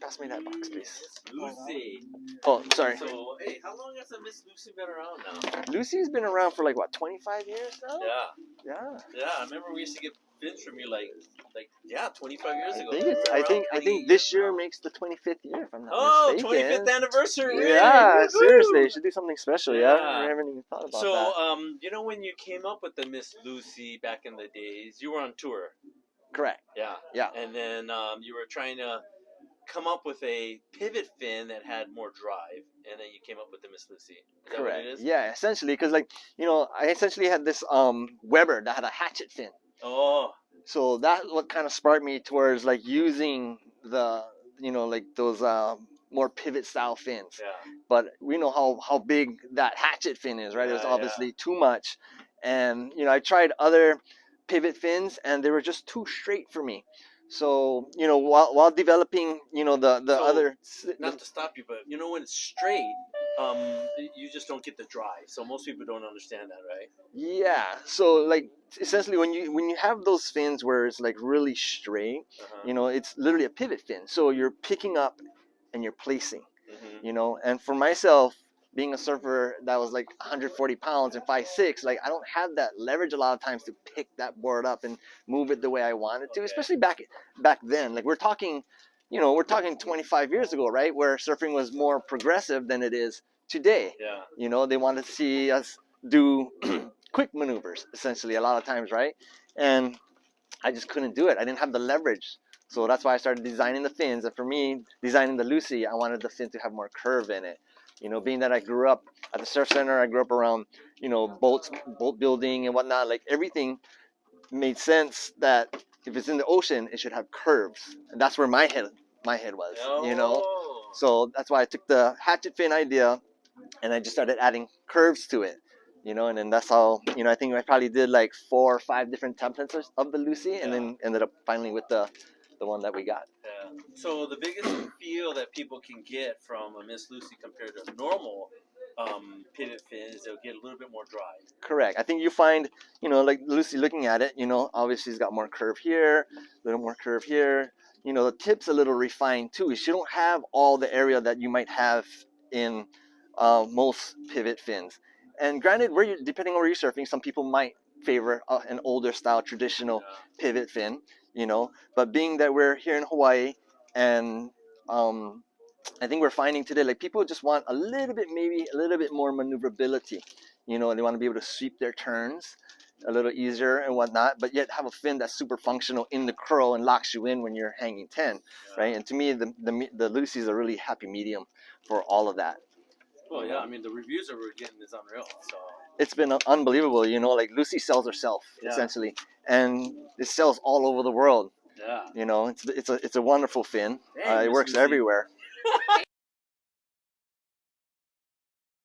pass me that box, please. Lucy. Oh, sorry. So, hey, how long has Miss Lucy been around now? Lucy's been around for like, what, 25 years now? Yeah. Yeah. Yeah, I remember we used to get fins from you like 25 years ago. I think this year makes the 25th year, if I'm not mistaken. 25th anniversary. Yeah, Woo-hoo! seriously, you should do something special. Yeah, Yeah. I haven't even thought about So, that. you know when you came up with the Miss Lucy back in the days, you were on tour. Correct. Yeah. Yeah. And then you were trying to come up with a pivot fin that had more drive, and then you came up with the Miss Lucy. Is that what it is? Yeah, essentially, because like I essentially had this Weber that had a hatchet fin. Oh. So that what kind of sparked me towards like using the like those more pivot style fins. Yeah. But we know how big that hatchet fin is, right? It was obviously too much, and I tried other pivot fins and they were just too straight for me. So while developing the other, not to stop you, but when it's straight, you just don't get the drive. So most people don't understand that, right? Yeah. So like essentially when you have those fins where it's like really straight, it's literally a pivot fin. So you're picking up and you're placing, and for myself, being a surfer that was like 140 pounds and 5'6", like I don't have that leverage a lot of times to pick that board up and move it the way I wanted to, especially back then. Like we're talking 25 years ago, right? Where surfing was more progressive than it is today. Yeah. They wanted to see us do quick maneuvers, essentially, a lot of times, right? And I just couldn't do it. I didn't have the leverage. So that's why I started designing the fins. And for me, designing the Lucy, I wanted the fin to have more curve in it. Being that I grew up at the surf center, I grew up around, boat building and whatnot. Like everything made sense that if it's in the ocean, it should have curves. And that's where my head was, So that's why I took the hatchet fin idea and I just started adding curves to it. And then that's how, I think I probably did like 4 or 5 different templates of the Lucy, and then ended up finally with the one that we got. Yeah. So the biggest feel that people can get from a Miss Lucy compared to a normal pivot fin is they'll get a little bit more drive. Correct. I think you find, like Lucy looking at it, obviously it's got more curve here, a little more curve here. The tip's a little refined too. She don't have all the area that you might have in most pivot fins. And granted, depending on where you're surfing, some people might favor an older style traditional pivot fin, but being that we're here in Hawaii, and I think we're finding today, like people just want maybe a little bit more maneuverability. They want to be able to sweep their turns a little easier and whatnot, but yet have a fin that's super functional in the curl and locks you in when you're hanging 10, right? And to me, the Lucy is a really happy medium for all of that. Well, yeah, I mean, the reviews that we're getting is unreal. So it's been unbelievable, like Lucy sells herself, essentially, and it sells all over the world. Yeah. It's a wonderful fin. It works Lucy. everywhere.